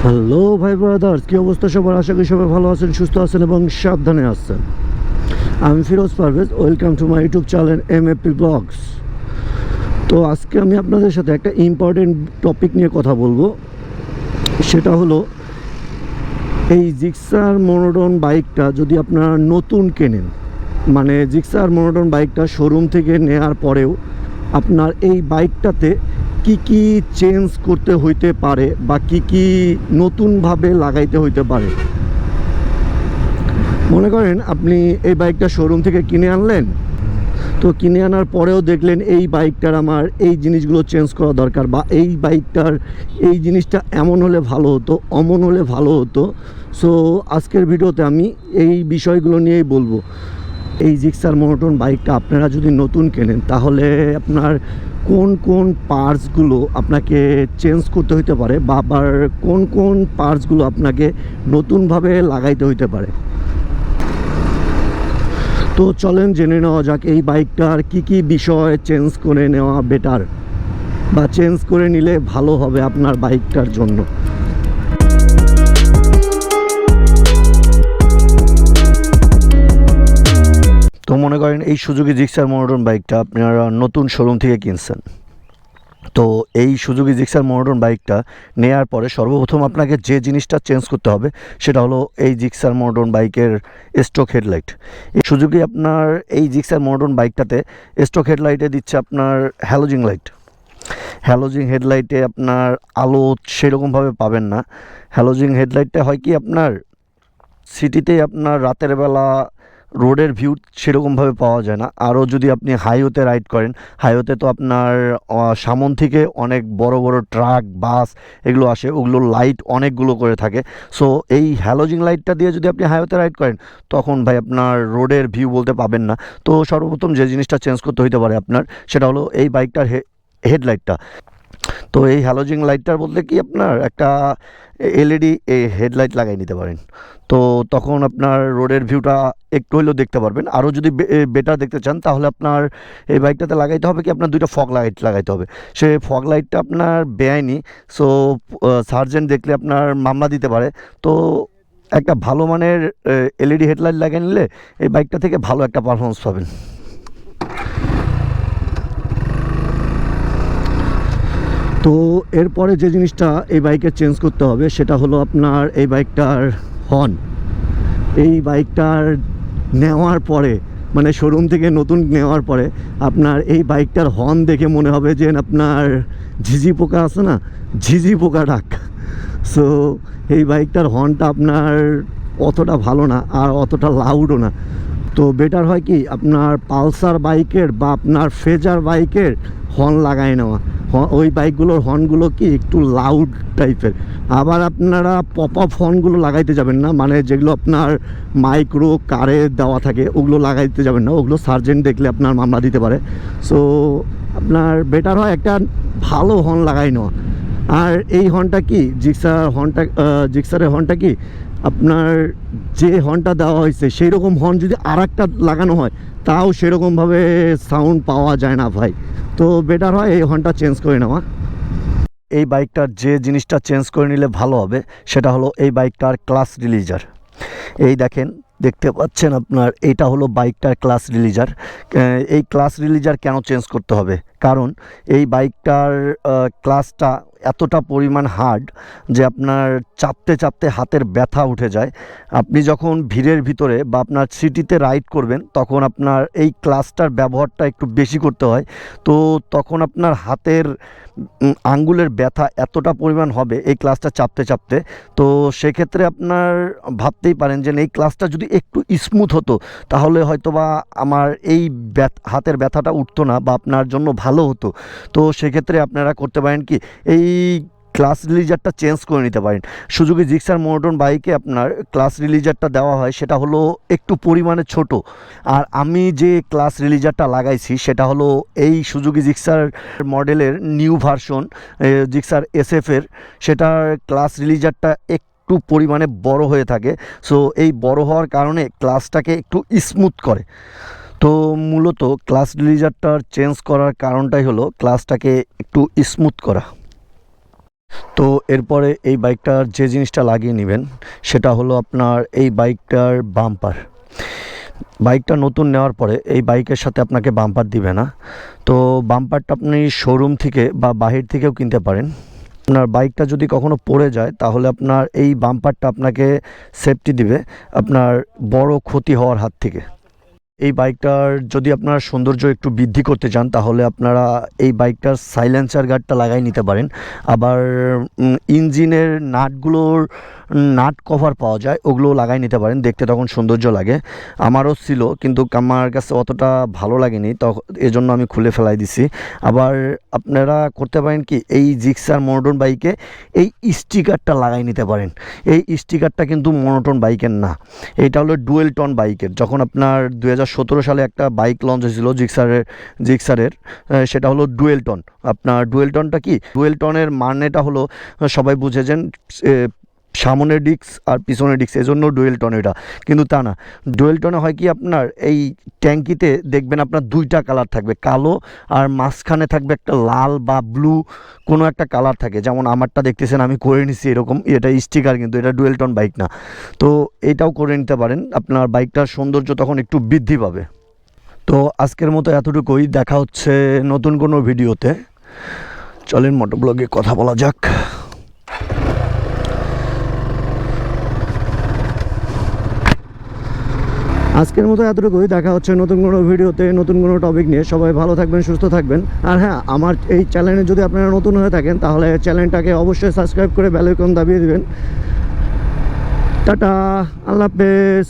Hello ভাই brothers, কী অবস্থা সবার? আশা করি সবাই ভালো আছেন, সুস্থ আছেন এবং সাবধানে আছেন। আমি Firoz Parvez, welcome to my YouTube channel MFP vlogs. তো আজকে আমি আপনাদের সাথে একটা ইম্পর্টেন্ট টপিক নিয়ে কথা বলবো। সেটা হলো এই জিক্সার মনোটন বাইকটা যদি আপনারা নতুন কেনেন, মানে জিক্সার মনোটন বাইকটা শোরুম থেকে নেওয়ার পরেও আপনার এই বাইকটাতে কি কি চেঞ্জ করতে হইতে পারে বা কি কি নতুনভাবে লাগাইতে হইতে পারে। মনে করেন আপনি এই বাইকটা শোরুম থেকে কিনে আনলেন, তো কিনে আনার পরেও দেখলেন এই বাইকটার আমার এই জিনিসগুলো চেঞ্জ করা দরকার, বা এই বাইকটার এই জিনিসটা এমন হলে ভালো হতো, অমন হলে ভালো হতো। সো আজকের ভিডিওতে আমি এই বিষয়গুলো নিয়েই বলবো। এই জিক্সার মনোটন বাইকটা আপনারা যদি নতুন কেনেন, তাহলে আপনার কোন কোন পার্টসগুলো আপনাকে চেঞ্জ করতে হইতে পারে, বা আবার কোন কোন পার্টসগুলো আপনাকে নতুনভাবে লাগাইতে হইতে পারে। তো চলেন জেনে নেওয়া যাক এই বাইকটার কি কি বিষয় চেঞ্জ করে নেওয়া বেটার, বা চেঞ্জ করে নিলে ভালো হবে আপনার বাইকটার জন্য। তো মনে করেন এই সুজুকি জিক্সার মনোটন বাইকটা আপনারা নতুন শোরুম থেকে কিনছেন। তো এই সুজুকি জিক্সার মনোটন বাইকটা নেয়ার পরে সর্বপ্রথম আপনাকে যে জিনিসটা চেঞ্জ করতে হবে সেটা হলো এই জিক্সার মনোটন বাইকের স্টক হেডলাইট। এই সুজুকি আপনার এই জিক্সার মনোটন বাইকটাতে স্টক হেডলাইটে দিচ্ছে আপনার হ্যালোজিং লাইট। হ্যালোজিং হেডলাইটে আপনার আলো সেরকমভাবে পাবেন না। হ্যালোজিং হেডলাইটটা হয় কি, আপনার সিটিতে আপনার রাতের বেলা রোডের ভিউ সেরকমভাবে পাওয়া যায় না। আরও যদি আপনি হাইওয়েতে রাইড করেন, হাইওয়েতে তো আপনার সামন থেকে অনেক বড় বড় ট্রাক, বাস এগুলো আসে, ওগুলো লাইট অনেকগুলো করে থাকে। সো এই হ্যালোজিং লাইটটা দিয়ে যদি আপনি হাইওয়েতে রাইড করেন, তখন ভাই আপনার রোডের ভিউ বলতে পাবেন না। তো সর্বপ্রথম যে জিনিসটা চেঞ্জ করতে হইতে পারে আপনার, সেটা হলো এই বাইকটার হেডলাইটটা। তো এই হ্যালোজিং লাইটটার বলতে কি, আপনার একটা LED হেডলাইট লাগাই নিতে পারেন। তো তখন আপনার রোডের ভিউটা একটু হলেও দেখতে পারবেন। আরও যদি বেটার দেখতে চান, তাহলে আপনার এই বাইকটাতে লাগাইতে হবে কি, আপনার দুইটা ফগ লাইট লাগাইতে হবে। সে ফগ লাইটটা আপনার বেআইনি, সো সার্জেন্ট দেখলে আপনার মামলা দিতে পারে। তো একটা ভালো মানের LED হেডলাইট লাগিয়ে নিলে এই বাইকটা থেকে ভালো একটা পারফরমেন্স পাবেন। তো এরপরে যে জিনিসটা এই বাইকে চেঞ্জ করতে হবে সেটা হলো আপনার এই বাইকটার হর্ন। এই বাইকটার নেওয়ার পরে, মানে শোরুম থেকে নতুন নেওয়ার পরে আপনার এই বাইকটার হর্ন দেখে মনে হবে যে আপনার ঝিঝি পোকা আছে না, ঝিঝি পোকা ডাক। সো এই বাইকটার হর্নটা আপনার অতটা ভালো না, আর অতটা লাউডও না। তো বেটার হয় কি, আপনার পালসার বাইকের বা আপনার ফেজার বাইকের হর্ন লাগায় নেওয়া। ওই বাইকগুলোর হর্নগুলো কি একটু লাউড টাইপের। আবার আপনারা পপ আপ হর্নগুলো লাগাইতে যাবেন না, মানে যেগুলো আপনার মাইক্রো কারে দেওয়া থাকে ওগুলো লাগাইতে যাবেন না, ওগুলো সার্জেন্ট দেখলে আপনার মামলা দিতে পারে। সো আপনার বেটার হয় একটা ভালো হর্ন লাগাই নেওয়া। আর এই হর্নটা কি, জিক্সারের হর্নটা কি, আপনার যে হর্নটা দেওয়া হয়েছে সেই রকম হর্ন যদি আর একটা লাগানো হয়, তাও সেরকমভাবে সাউন্ড পাওয়া যায় না ভাই। তো বেটার হয় এই হর্নটা চেঞ্জ করে নেওয়া। এই বাইকটার যে জিনিসটা চেঞ্জ করে নিলে ভালো হবে সেটা হলো এই বাইকটার ক্লাস রিলিজার। এই দেখেন, দেখতে পাচ্ছেন আপনার, এটা হলো বাইকটার ক্লাস রিলিজার। এই ক্লাস রিলিজার কেন চেঞ্জ করতে হবে? কারণ এই বাইকটার ক্লাসটা এতটা পরিমাণ হার্ড যে আপনার চাপতে চাপতে হাতের ব্যথা উঠে যায়। আপনি যখন ভিড়ের ভিতরে বা আপনার সিটিতে রাইড করবেন, তখন আপনার এই ক্লাসটার ব্যবহারটা একটু বেশি করতে হয়। তো তখন আপনার হাতের আঙ্গুলের ব্যথা এতটা পরিমাণ হবে এই ক্লাসটা চাপতে চাপতে। তো সেক্ষেত্রে আপনার ভাবতেই পারেন যে এই ক্লাসটা যদি একটু স্মুথ হতো, তাহলে হয়তো বা আমার এই হাতের ব্যথাটা উঠতো না, বা আপনার জন্য ভালো হতো। তো সেক্ষেত্রে আপনারা করতে পারেন কি, এই ক্লাস রিলিজারটা চেঞ্জ করে নিতে পারেন। সুজুকি জিক্সার মনোটন বাইকে আপনার ক্লাস রিলিজারটা দেওয়া হয় সেটা হলো একটু পরিমাণে ছোট। আর আমি যে ক্লাস রিলিজারটা লাগাইছি সেটা হলো এই সুজুকি জিক্সার মডেলের নিউ ভার্সন, জিক্সার SF-এর। সেটার ক্লাস রিলিজারটা একটু পরিমাণে বড় হয়ে থাকে। সো এই বড় হওয়ার কারণে ক্লাসটাকে একটু স্মুথ করে। তো মূলত ক্লাস রিলিজারটার চেঞ্জ করার কারণটাই হলো ক্লাসটাকে একটু স্মুথ করা। তো এরপরে এই বাইকটার যে জিনিসটা লাগিয়ে নেবেন সেটা হলো আপনার এই বাইকটার বাম্পার। বাইকটা নতুন নেওয়ার পরে এই বাইকের সাথে আপনাকে বাম্পার দিবে না। তো বাম্পারটা আপনি শোরুম থেকে বা বাহির থেকেও কিনতে পারেন। আপনার বাইকটা যদি কখনো পড়ে যায় তাহলে আপনার এই বাম্পারটা আপনাকে সেফটি দিবে আপনার বড় ক্ষতি হওয়ার হাত থেকে। এই বাইকটার যদি আপনারা সৌন্দর্য একটু বৃদ্ধি করতে চান তাহলে আপনারা এই বাইকটার সাইলেন্সার গার্ডটা লাগাই নিতে পারেন। আবার ইঞ্জিনের নাটগুলোর নাট কভার পাওয়া যায়, ওগুলো লাগাই নিতে পারেন, দেখতে তখন সৌন্দর্য লাগে। আমারও ছিল কিন্তু আমার কাছে অতটা ভালো লাগেনি, তখন এজন্য আমি খুলে ফেলাই দিছি। আবার আপনারা করতে পারেন কি, এই জিক্সার মনোটন বাইকে এই স্টিকারটা লাগাই নিতে পারেন। এই স্টিকারটা কিন্তু মনোটন বাইকের না, এটা হলো ডুয়েল টন বাইকের। যখন আপনার 2017 সালে একটা বাইক লঞ্চ হয়েছিল জিক্সারের, সেটা হলো ডুয়েল টন। আপনার ডুয়েল টনটা কি, ডুয়েল টনের মানেটা হলো সবাই বুঝেছেন সামনের ডিস্ক আর পিছনের ডিস্ক, এজন্য ডুয়েল টন এটা, কিন্তু তা না। ডুয়েল টনে হয় কি, আপনার এই ট্যাঙ্কিতে দেখবেন আপনার দুইটা কালার থাকবে, কালো আর মাঝখানে থাকবে একটা লাল বা ব্লু কোনো একটা কালার থাকে। যেমন আমারটা দেখতেছেন আমি করে নিছি এরকম, এটা স্টিকার কিন্তু এটা ডুয়েল টন বাইক না। তো এটাও করে নিতে পারেন, আপনার বাইকটার সৌন্দর্য তখন একটু বৃদ্ধি পাবে। তো আজকের মতো এতটুকুই, দেখা হচ্ছে নতুন কোনো ভিডিওতে। চলেন মোটোব্লগে কথা বলা যাক। আজকের মতো এতটুকুই, দেখা হচ্ছে নতুন কোনো ভিডিওতে নতুন কোনো টপিক নিয়ে। সবাই ভালো থাকবেন, সুস্থ থাকবেন। আর হ্যাঁ, আমার এই চ্যানেলে যদি আপনারা নতুন হয়ে থাকেন তাহলে চ্যানেলটাকে অবশ্যই সাবস্ক্রাইব করে বেল আইকন দাবিয়ে দেবেন। টাটা, আল্লাহ হাফেজ।